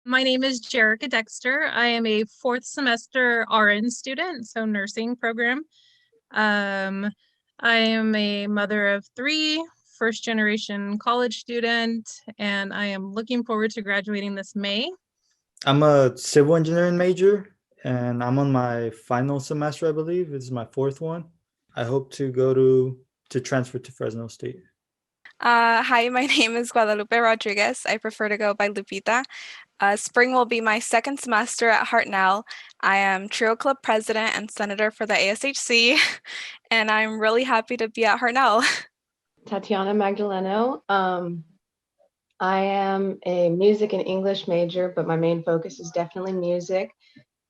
My name is Jerrica Dexter. I am a fourth semester RN student, so nursing program. Um, I am a mother of three, first generation college student, and I am looking forward to graduating this May. I'm a civil engineering major and I'm on my final semester, I believe. This is my fourth one. I hope to go to transfer to Fresno State. Hi, my name is Guadalupe Rodriguez. I prefer to go by Lupita. Spring will be my second semester at Hartnell. I am Trio Club President and Senator for the ASHC, and I'm really happy to be at Hartnell. Tatiana Magdaleno. I am a music and English major, but my main focus is definitely music.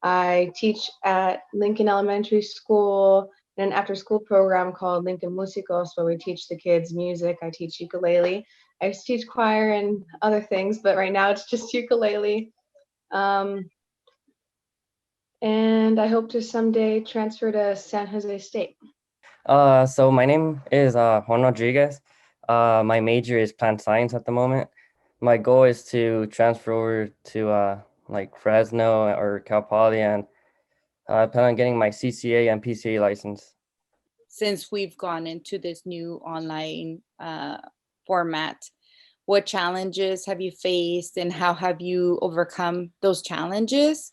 I teach at Lincoln Elementary School in an after-school program called Lincoln Musicos, where we teach the kids music. I teach ukulele. I used to teach choir and other things, but right now it's just ukulele. And I hope to someday transfer to San Jose State. So my name is Juan Rodriguez. My major is plant science at the moment. My goal is to transfer over to like Fresno or Cal Poly, and I plan on getting my CCA and PCA license. Since we've gone into this new online format, what challenges have you faced and how have you overcome those challenges?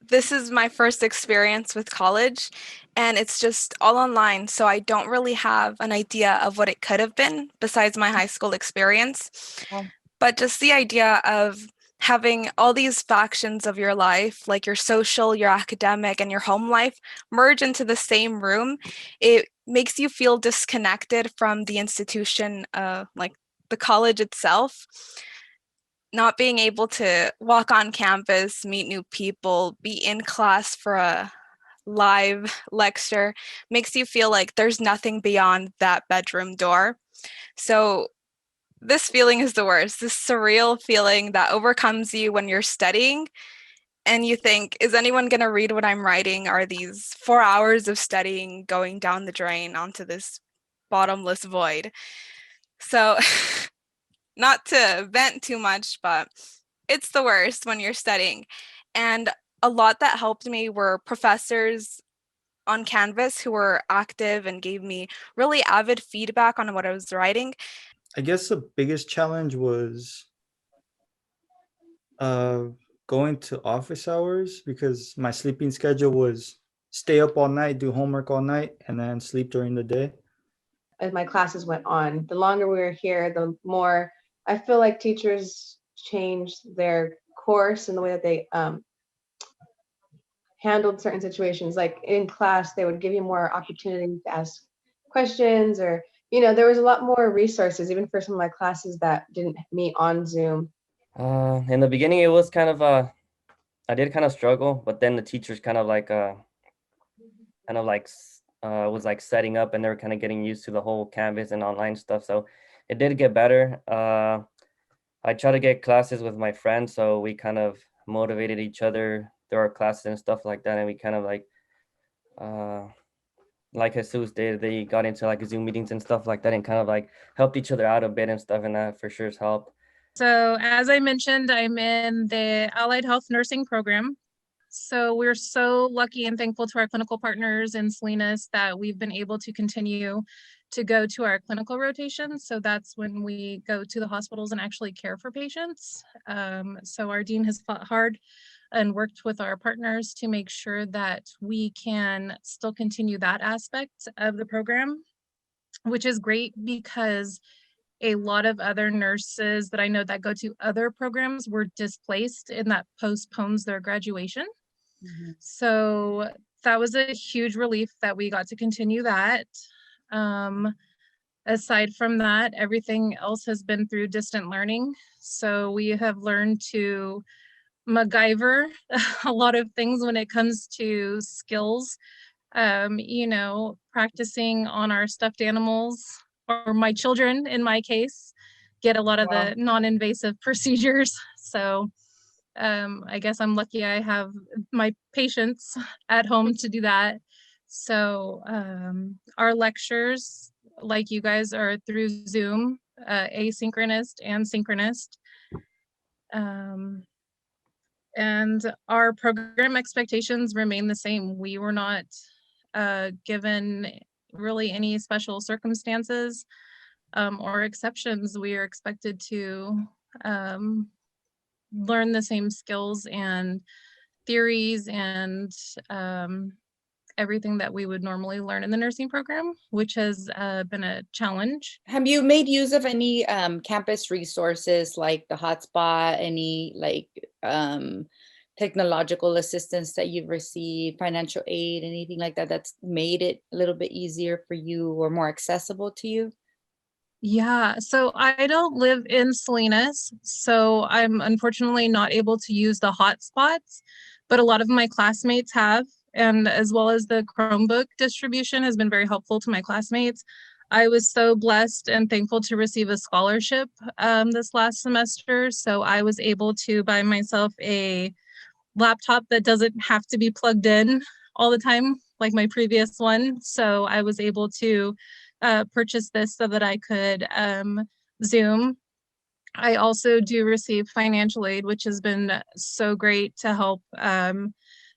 This is my first experience with college, and it's just all online, so I don't really have an idea of what it could have been besides my high school experience. But just the idea of having all these factions of your life, like your social, your academic, and your home life, merge into the same room, it makes you feel disconnected from the institution, like the college itself. Not being able to walk on campus, meet new people, be in class for a live lecture makes you feel like there's nothing beyond that bedroom door. So this feeling is the worst, this surreal feeling that overcomes you when you're studying and you think, is anyone going to read what I'm writing? Are these 4 hours of studying going down the drain onto this bottomless void? So not to vent too much, but it's the worst when you're studying. And a lot that helped me were professors on Canvas who were active and gave me really avid feedback on what I was writing. I guess the biggest challenge was uh, going to office hours because my sleeping schedule was stay up all night, do homework all night, and then sleep during the day. As my classes went on, the longer we were here, the more I feel like teachers changed their course and the way that they handled certain situations. Like in class, they would give you more opportunity to ask questions, or there was a lot more resources, even for some of my classes that didn't meet on Zoom. In the beginning, it was kind of I did kind of struggle, but then the teachers kind of was like setting up, and they were kind of getting used to the whole Canvas and online stuff. So it did get better. I try to get classes with my friends, so we kind of motivated each other through our classes and stuff like that, and we kind of like Jesus did, they got into like Zoom meetings and stuff like that, and kind of like helped each other out a bit and stuff, and that for sure has helped. So, as I mentioned, I'm in the Allied Health Nursing program. So, we're so lucky and thankful to our clinical partners in Salinas that we've been able to continue to go to our clinical rotations. So, that's when we go to the hospitals and actually care for patients. So, our dean has fought hard and worked with our partners to make sure that we can still continue that aspect of the program, which is great because a lot of other nurses that I know that go to other programs were displaced, and that postpones their graduation. So that was a huge relief that we got to continue that. Aside from that, everything else has been through distant learning. So we have learned to MacGyver a lot of things when it comes to skills. Practicing on our stuffed animals, or my children in my case, get a lot of the non-invasive procedures. So I guess I'm lucky I have my patients at home to do that. So our lectures, like you guys, are through Zoom, asynchronous and synchronous. And our program expectations remain the same. We were not given really any special circumstances or exceptions. We are expected to learn the same skills and theories and everything that we would normally learn in the nursing program, which has been a challenge. Have you made use of any campus resources like the hotspot, any like technological assistance that you've received, financial aid, anything like that that's made it a little bit easier for you or more accessible to you? Yeah, so I don't live in Salinas, so I'm unfortunately not able to use the hotspots, but a lot of my classmates have, and as well as the Chromebook distribution has been very helpful to my classmates. I was so blessed and thankful to receive a scholarship this last semester, so I was able to buy myself a laptop that doesn't have to be plugged in all the time like my previous one. So I was able to purchase this so that I could Zoom. I also do receive financial aid, which has been so great to help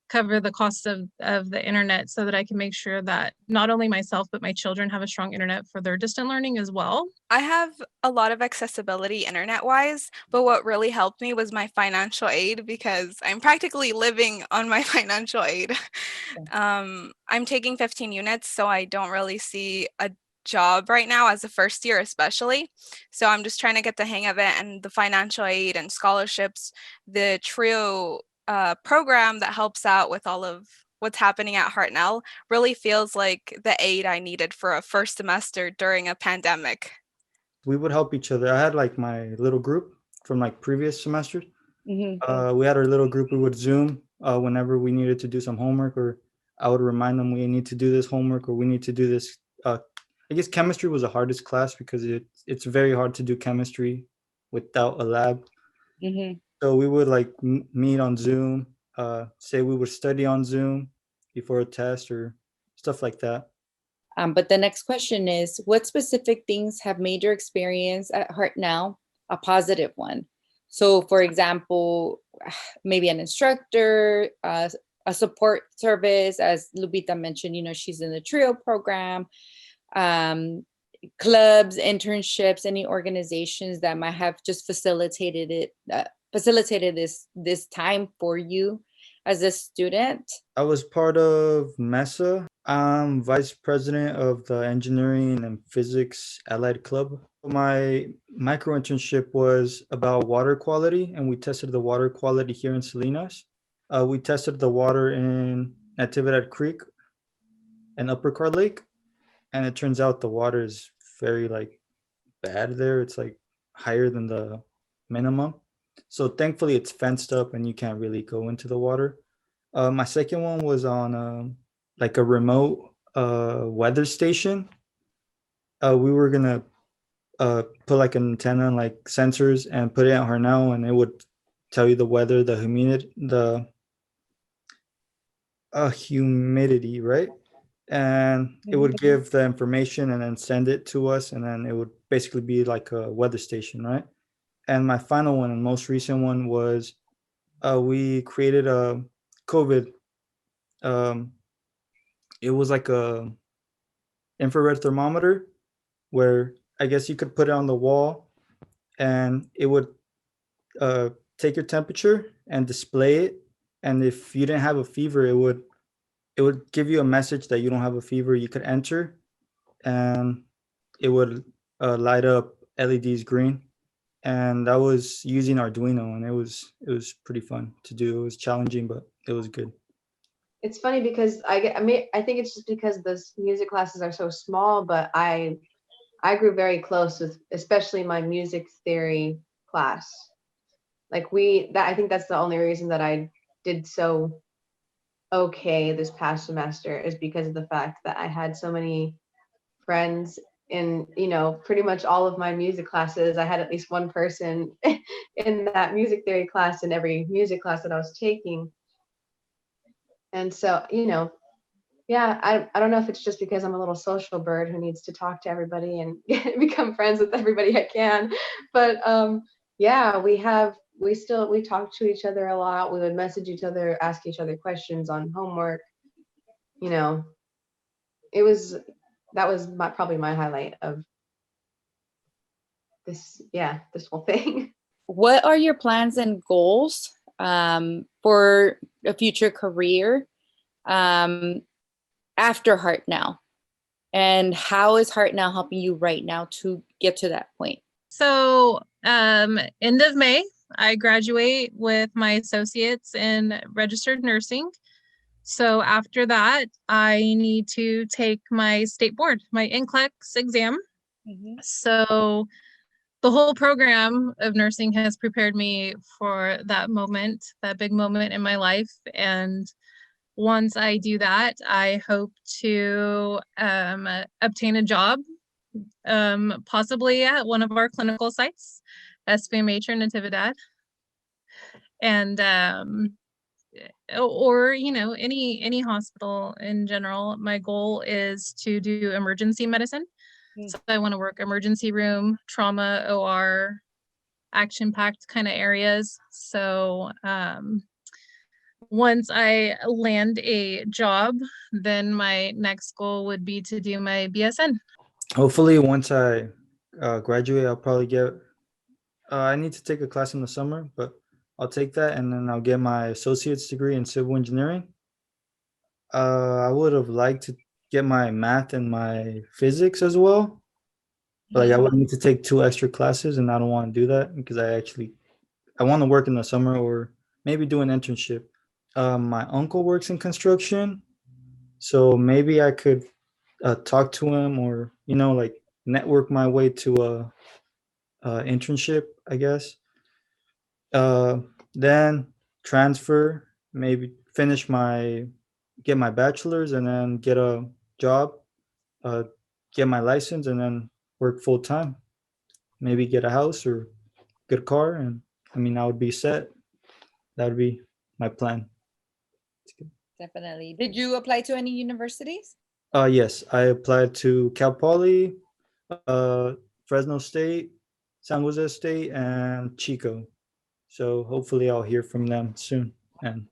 cover the cost of the internet so that I can make sure that not only myself, but my children have a strong internet for their distant learning as well. I have a lot of accessibility internet-wise, but what really helped me was my financial aid because I'm practically living on my financial aid. I'm taking 15 units, so I don't really see a job right now as a first year especially. So I'm just trying to get the hang of it, and the financial aid and scholarships, the TRIO program that helps out with all of what's happening at Hartnell really feels like the aid I needed for a first semester during a pandemic. We would help each other. I had like my little group from like previous semesters. Mm-hmm. We had our little group. We would Zoom whenever we needed to do some homework, or I would remind them we need to do this homework or we need to do this. I guess chemistry was the hardest class because it's very hard to do chemistry without a lab. Mm-hmm. So we would like meet on Zoom, say we would study on Zoom before a test or stuff like that. But the next question is, what specific things have made your experience at Hartnell a positive one? So, for example, maybe an instructor, a support service, as Lupita mentioned, she's in the TRIO program, clubs, internships, any organizations that might have just facilitated this time for you as a student. I was part of MESA. I'm vice president of the engineering and physics allied club. My micro internship was about water quality, and we tested the water quality here in Salinas. We tested the water in Natividad Creek and Upper Car Lake, and it turns out the water is very like bad there. It's like higher than the minimum. So thankfully it's fenced up and you can't really go into the water. My second one was on like a remote weather station. We were gonna put like an antenna and like sensors and put it at Hartnell, and it would tell you the weather, the humidity, right? And it would give the information and then send it to us, and then it would basically be like a weather station, right? And my final one and most recent one was we created a COVID. It was like a infrared thermometer where I guess you could put it on the wall, and it would take your temperature and display it. And if you didn't have a fever, it would give you a message that you don't have a fever. You could enter, and it would light up LEDs green. And I was using Arduino, and it was pretty fun to do. It was challenging, but it was good. It's funny because I think it's just because the music classes are so small, but I grew very close with especially my music theory class. Like I think that's the only reason that I did so okay this past semester is because of the fact that I had so many friends in, pretty much all of my music classes. I had at least one person in that music theory class in every music class that I was taking. And so, yeah, I don't know if it's just because I'm a little social bird who needs to talk to everybody and become friends with everybody I can. But yeah, we have we talked to each other a lot. We would message each other, ask each other questions on homework. You know, that was probably my highlight of this whole thing. What are your plans and goals for a future career after Hartnell? And how is Hartnell helping you right now to get to that point? So end of May, I graduate with my associates in registered nursing. So after that, I need to take my state board, my NCLEX exam. So the whole program of nursing has prepared me for that moment, that big moment in my life. And once I do that, I hope to obtain a job, possibly at one of our clinical sites, SVMH or Natividad. And or any hospital in general. My goal is to do emergency medicine. So I want to work emergency room, trauma, OR, action-packed kind of areas. So once I land a job, then my next goal would be to do my BSN. Hopefully, once I graduate, I'll probably get. I need to take a class in the summer, but I'll take that, and then I'll get my associate's degree in civil engineering. I would have liked to get my math and my physics as well. Like I would need to take 2 extra classes, and I don't want to do that because I want to work in the summer or maybe do an internship. My uncle works in construction, so maybe I could talk to him or like network my way to a internship, I guess. Then transfer, maybe get my bachelor's and then get a job, get my license and then work full time. Maybe get a house or get a car, and I would be set. That would be my plan. Definitely. Did you apply to any universities? Yes, I applied to Cal Poly, Fresno State, San Jose State, and Chico. So hopefully I'll hear from them soon. And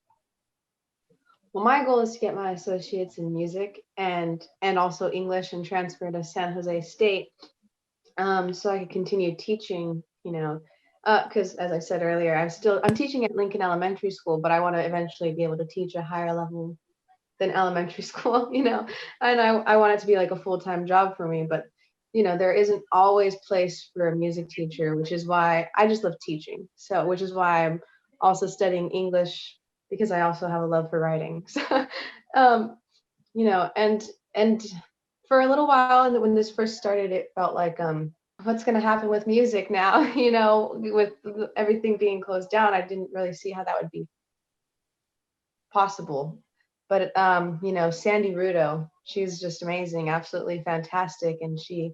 Well, my goal is to get my associates in music and also English and transfer to San Jose State, so I could continue teaching. Because as I said earlier, I'm teaching at Lincoln Elementary School, but I want to eventually be able to teach a higher level than elementary school. And I want it to be like a full-time job for me, but there isn't always place for a music teacher, which is why I just love teaching. So, which is why I'm also studying English, because I also have a love for writing. So, and for a little while, and when this first started, it felt like, what's going to happen with music now? With everything being closed down, I didn't really see how that would be possible. But Sandy Rudo, she's just amazing, absolutely fantastic, and she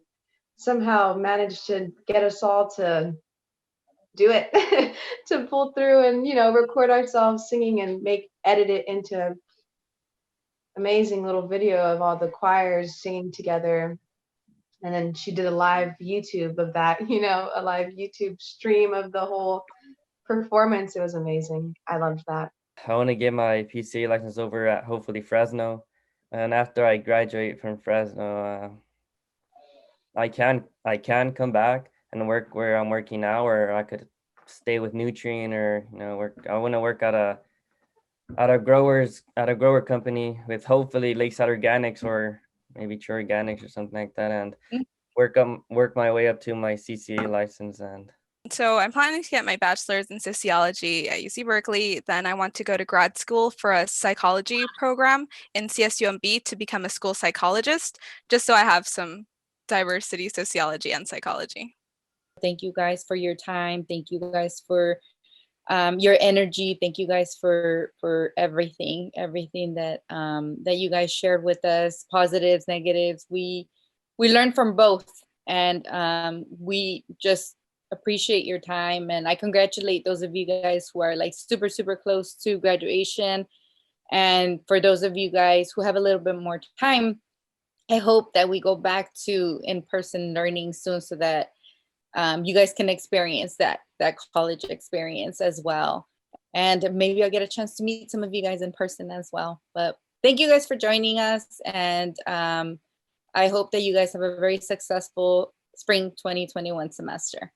somehow managed to get us all to do it, to pull through and record ourselves singing and edit it into an amazing little video of all the choirs singing together. And then she did a live YouTube of that, a live YouTube stream of the whole performance. It was amazing. I loved that. I want to get my PCA license over at hopefully Fresno, and after I graduate from Fresno, I can come back and work where I'm working now, or I could stay with Nutrien, or work. I want to work at a grower company with hopefully Lakeside Organics or maybe True Organics or something like that, and work my way up to my CCA license. And so I'm planning to get my bachelor's in sociology at UC Berkeley. Then I want to go to grad school for a psychology program in CSUMB to become a school psychologist, just so I have some diversity, sociology, and psychology. Thank you guys for your time. Thank you guys for your energy. Thank you guys for everything that that you guys shared with us, positives, negatives. We learned from both, and we just appreciate your time. And I congratulate those of you guys who are like super, super close to graduation. And for those of you guys who have a little bit more time, I hope that we go back to in-person learning soon, so that you guys can experience that that college experience as well. And maybe I'll get a chance to meet some of you guys in person as well. But thank you guys for joining us. And I hope that you guys have a very successful spring 2021 semester.